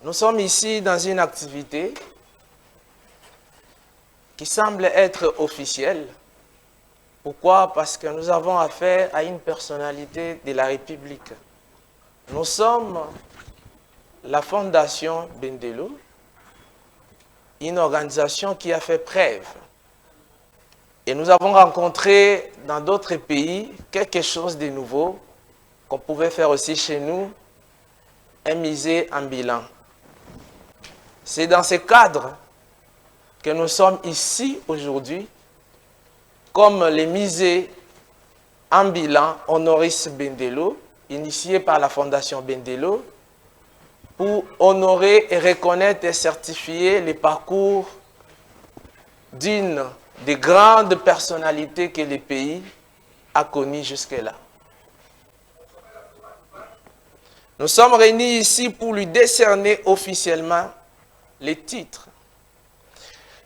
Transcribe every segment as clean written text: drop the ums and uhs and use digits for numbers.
Nous sommes ici dans une activité qui semble être officielle. Pourquoi? Parce que nous avons affaire à une personnalité de la République. Nous sommes la Fondation Bendelo, une organisation qui a fait preuve. Et nous avons rencontré dans d'autres pays quelque chose de nouveau qu'on pouvait faire aussi chez nous, un musée ambulant. C'est dans ce cadre que nous sommes ici aujourd'hui, comme le musée ambulant Honoris Bendelo, initié par la Fondation Bendelo, pour honorer et reconnaître et certifier les parcours d'une des grandes personnalités que le pays a connues jusque-là. Nous sommes réunis ici pour lui décerner officiellement les titres.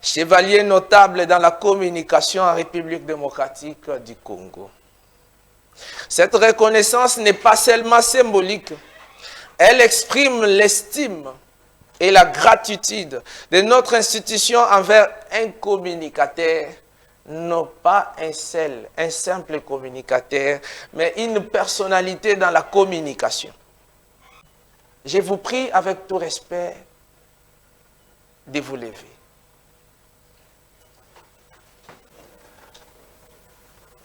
Chevalier notable dans la communication en République démocratique du Congo. Cette reconnaissance n'est pas seulement symbolique, elle exprime l'estime et la gratitude de notre institution envers un communicateur, non pas un simple communicateur, mais une personnalité dans la communication. Je vous prie avec tout respect de vous lever.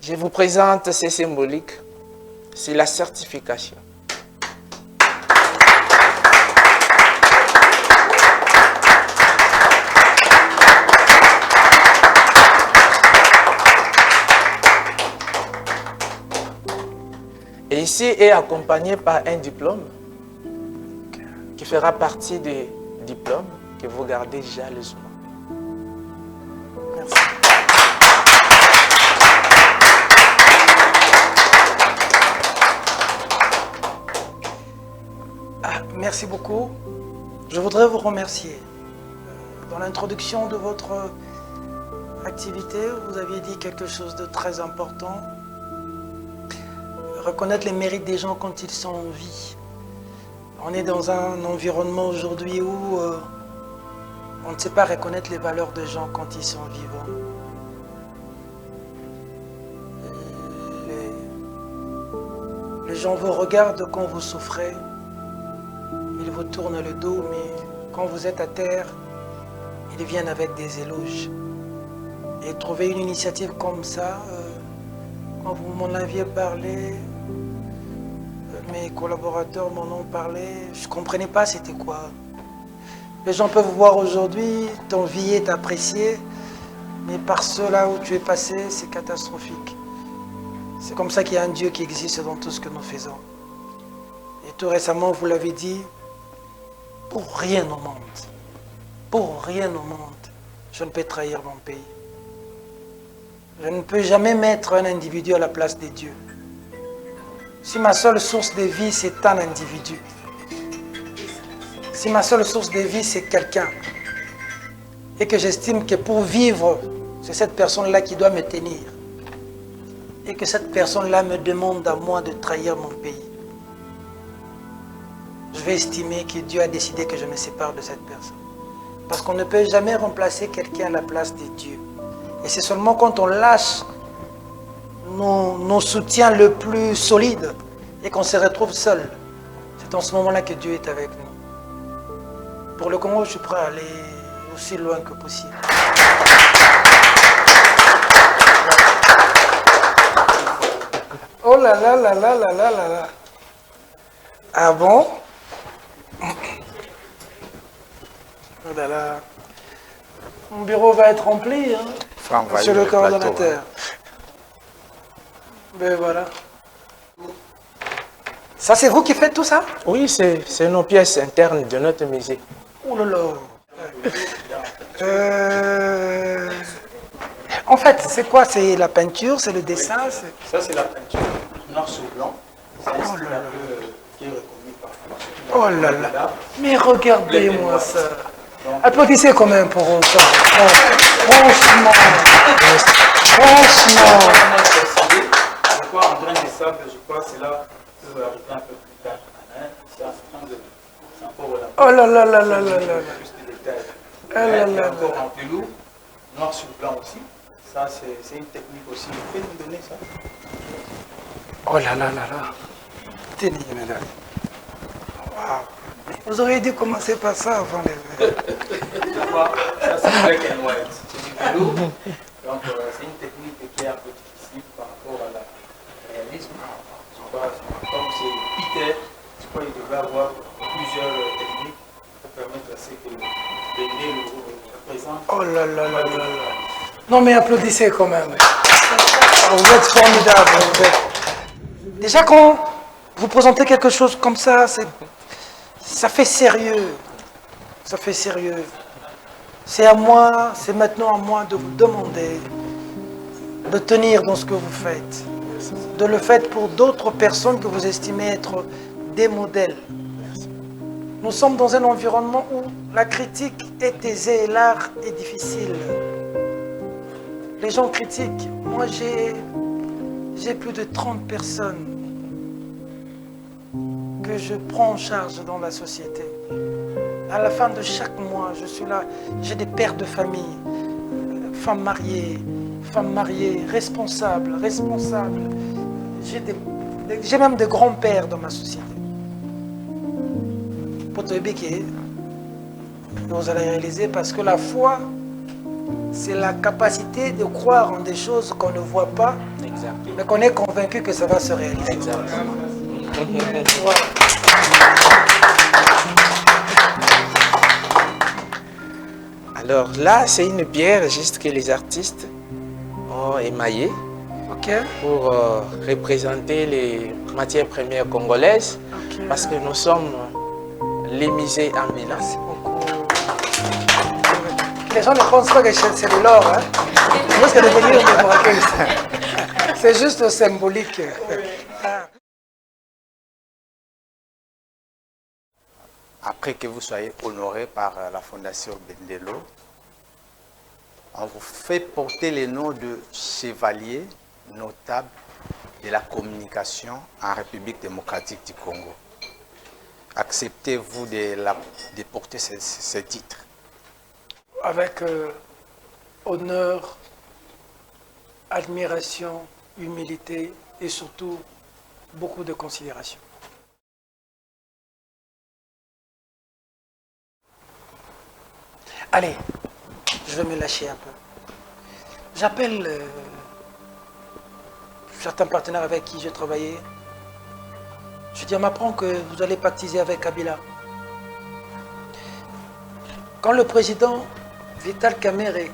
Je vous présente ces symboliques, c'est la certification. Et ici est accompagné par un diplôme qui fera partie des diplômes que vous gardez jalousement. Merci. Merci beaucoup. Je voudrais vous remercier. Dans l'introduction de votre activité, vous aviez dit quelque chose de très important. Reconnaître les mérites des gens quand ils sont en vie. On est dans un environnement aujourd'hui où on ne sait pas reconnaître les valeurs des gens quand ils sont vivants. Les gens vous regardent quand vous souffrez. Ils vous tournent le dos, mais quand vous êtes à terre, ils viennent avec des éloges. Et trouver une initiative comme ça, quand vous m'en aviez parlé, mes collaborateurs m'en ont parlé, je ne comprenais pas c'était quoi. Les gens peuvent voir aujourd'hui, ton vie est appréciée, mais par cela où tu es passé, c'est catastrophique. C'est comme ça qu'il y a un Dieu qui existe dans tout ce que nous faisons. Et tout récemment, vous l'avez dit, pour rien au monde, je ne peux trahir mon pays. Je ne peux jamais mettre un individu à la place des dieux. Si ma seule source de vie, c'est un individu, si ma seule source de vie, c'est quelqu'un, et que j'estime que pour vivre, c'est cette personne-là qui doit me tenir, et que cette personne-là me demande à moi de trahir mon pays, je vais estimer que Dieu a décidé que je me sépare de cette personne. Parce qu'on ne peut jamais remplacer quelqu'un à la place de Dieu. Et c'est seulement quand on lâche nos soutiens le plus solides et qu'on se retrouve seul, c'est en ce moment-là que Dieu est avec nous. Pour le Congo, je suis prêt à aller aussi loin que possible. Oh là là là là là là là là. Ah bon? Oh là là. Mon bureau va être rempli, hein, monsieur le coordonnateur. Ben voilà. Ça, c'est vous qui faites tout ça? Oui, c'est nos pièces internes de notre musée. Oh là là. En fait, c'est quoi? C'est la peinture, c'est le dessin? Ça, c'est la peinture noir sur blanc. C'est un style un peu qui est reconnu par Oh là là. Mais regardez-moi ça. Applaudissez quand même pour ça. Franchement. Franchement. Je crois en grain de sable, je crois que c'est là que vous arrivez un peu plus tard. C'est encore la Oh là là là là là là. Plus de détails. Ah là Il y là a encore là. en velours, noir sur blanc aussi. Ça, c'est une technique aussi. Vous pouvez nous donner ça? Oh là là là là. Tenez, madame. Waouh. Vous auriez dû commencer par ça avant les... Tu vois, ça c'est black and white. C'est du velours. Donc, c'est une technique qui est un peu difficile par rapport à la réalisme. Je crois, comme c'est Peter, je crois qu'il devrait avoir plusieurs techniques pour permettre à ce que Bendé le représente. Oh là là là là là. Non mais applaudissez quand même. Vous êtes formidable. Vous êtes... Déjà quand vous présentez quelque chose comme ça fait sérieux. Ça fait sérieux. C'est à moi, c'est maintenant à moi de vous demander de tenir dans ce que vous faites. De le faire pour d'autres personnes que vous estimez être des modèles. Nous sommes dans un environnement où la critique est aisée et l'art est difficile. Les gens critiquent. Moi, j'ai plus de 30 personnes que je prends en charge dans la société. À la fin de chaque mois, je suis là. J'ai des pères de famille, femmes mariées, responsables. J'ai même des grands-pères dans ma société. Pour te dire, vous allez réaliser parce que la foi, c'est la capacité de croire en des choses qu'on ne voit pas, mais qu'on est convaincu que ça va se réaliser. Exactement. Voilà. Alors là, c'est une pierre juste que les artistes ont émaillée Ok. pour représenter les matières premières congolaises, Ok. parce que nous sommes les musées en Milan. Merci beaucoup. Les gens ne pensent pas que c'est de l'or. Hein? Parce que de venir me braquer ça. C'est juste symbolique. Ah. Après que vous soyez honoré par la Fondation Bendelo, on vous fait porter les noms de chevaliers notables de la communication en République démocratique du Congo. Acceptez-vous de porter ce titre? Avec honneur, admiration, humilité et surtout beaucoup de considération. Allez, je vais me lâcher un peu. J'appelle certains partenaires avec qui j'ai travaillé. Je dis, on m'apprend que vous allez pactiser avec Kabila. Quand le président Vital Kamerhe,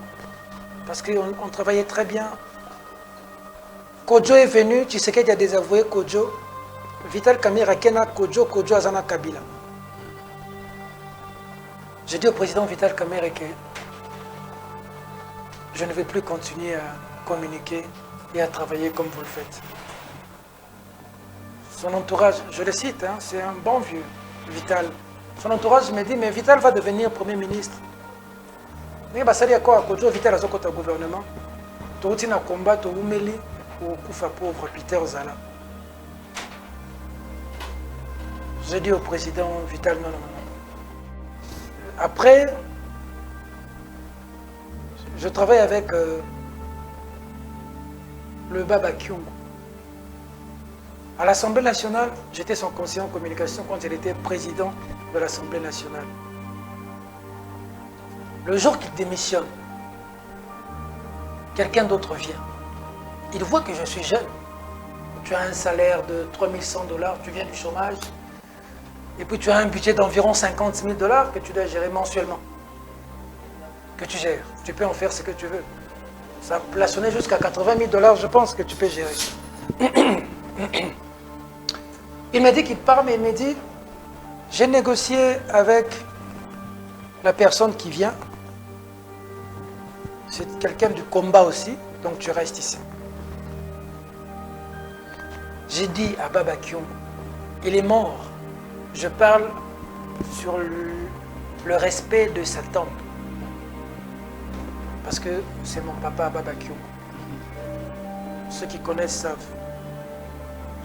parce qu'on travaillait très bien, Kodjo est venu, Tshisekedi a désavoué Kodjo, Vital Kamerhe Kena Kodjo, Kodjo Azana Kabila. J'ai dit au président Vital Kamerhe que je ne vais plus continuer à communiquer et à travailler comme vous le faites. Son entourage, je le cite, hein, c'est un bon vieux, Vital. Son entourage me dit, mais Vital va devenir Premier ministre. Mais basali quoi Kodjo Vital azokota gouvernement. Touti na combat to umeli ou kufa pauvre Peter Zala. J'ai dit au président Vital non. Après, je travaille avec le Baba Kyungu. À l'Assemblée nationale, j'étais son conseiller en communication quand il était président de l'Assemblée nationale. Le jour qu'il démissionne, quelqu'un d'autre vient. Il voit que je suis jeune. Tu as un salaire de 3100 $, tu viens du chômage. Et puis tu as un budget d'environ 50 000 $ que tu dois gérer mensuellement. Que tu gères. Tu peux en faire ce que tu veux. Ça a plafonné jusqu'à 80 000 $, je pense, que tu peux gérer. Il m'a dit qu'il part, mais il m'a dit, j'ai négocié avec la personne qui vient. C'est quelqu'un du combat aussi, donc tu restes ici. J'ai dit à Baba Kyungu, il est mort. Je parle sur le respect de sa tombe. Parce que c'est mon papa Baba Kyungu. Ceux qui connaissent savent.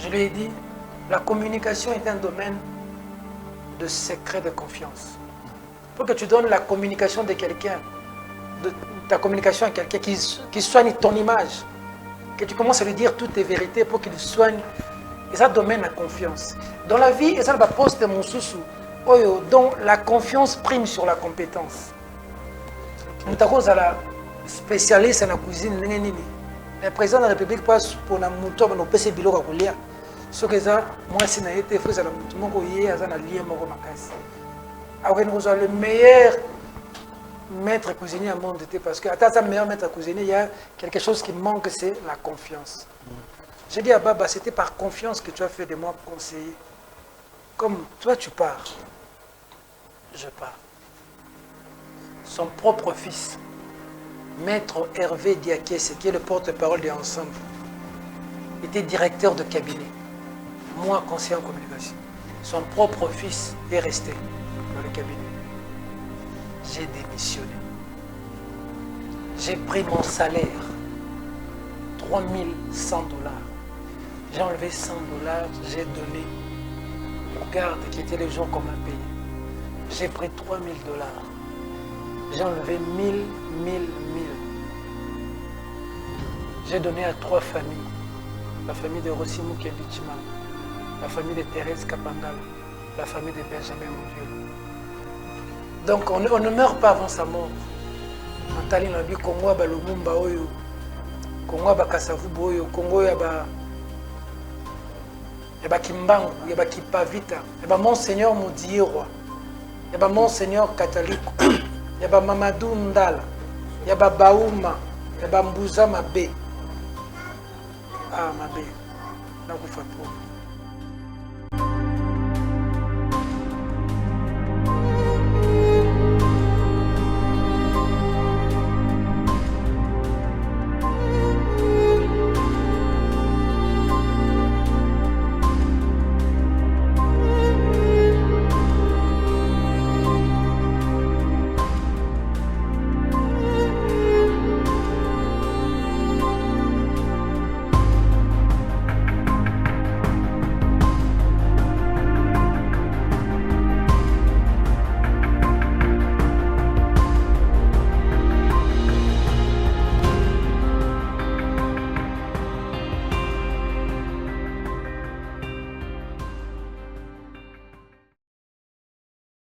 Je lui ai dit, la communication est un domaine de secret de confiance. Pour que tu donnes la communication de quelqu'un, ta communication à quelqu'un qui soigne ton image, que tu commences à lui dire toutes tes vérités pour qu'il soigne, et ça domine la confiance. Dans la vie, et ça va poster mon sous dont la confiance prime sur la compétence. Nous avons la spécialiste en la cuisine, le président de la République passe pour la mouton, mais nous peut se biloga kulia. Ce que ça, moi si n'a été fait, la mouton, mon courrier, ça n'a lié mon remarquage. Alors nous avons le meilleur maître cuisinier au monde, parce que à ta meilleur maître cuisinier, il y a quelque chose qui manque, c'est la confiance. J'ai dit à Baba, c'était par confiance que tu as fait de moi conseiller. Comme toi tu pars, je pars. Son propre fils, Maître Hervé Diakès, qui est le porte-parole de Ensemble, était directeur de cabinet. Moi, conseiller en communication. Son propre fils est resté dans le cabinet. J'ai démissionné. J'ai pris mon salaire, 3100 $. J'ai enlevé 100 $, j'ai donné aux gardes qui étaient les gens communs payés. J'ai pris 3000 $. J'ai enlevé 1000. J'ai donné à 3 familles. La famille de Rosimou Kendichima, la famille de Thérèse Kapangal, la famille de Benjamin Mouviol. Donc on ne meurt pas avant sa mort. Nathalie Nabi Congo ba Lumumba oyo, Congo ba Kasavubu oyo, Congo ya ba Kimbangu, ya ba Kipavita, ya ba Monseigneur Moudiirwa, ya ba Monseigneur Kataliko, ya ba Mamadou Ndala, ya ba Baouma, ya ba Mbouza Mabe. Ah Mabe, nakufa po.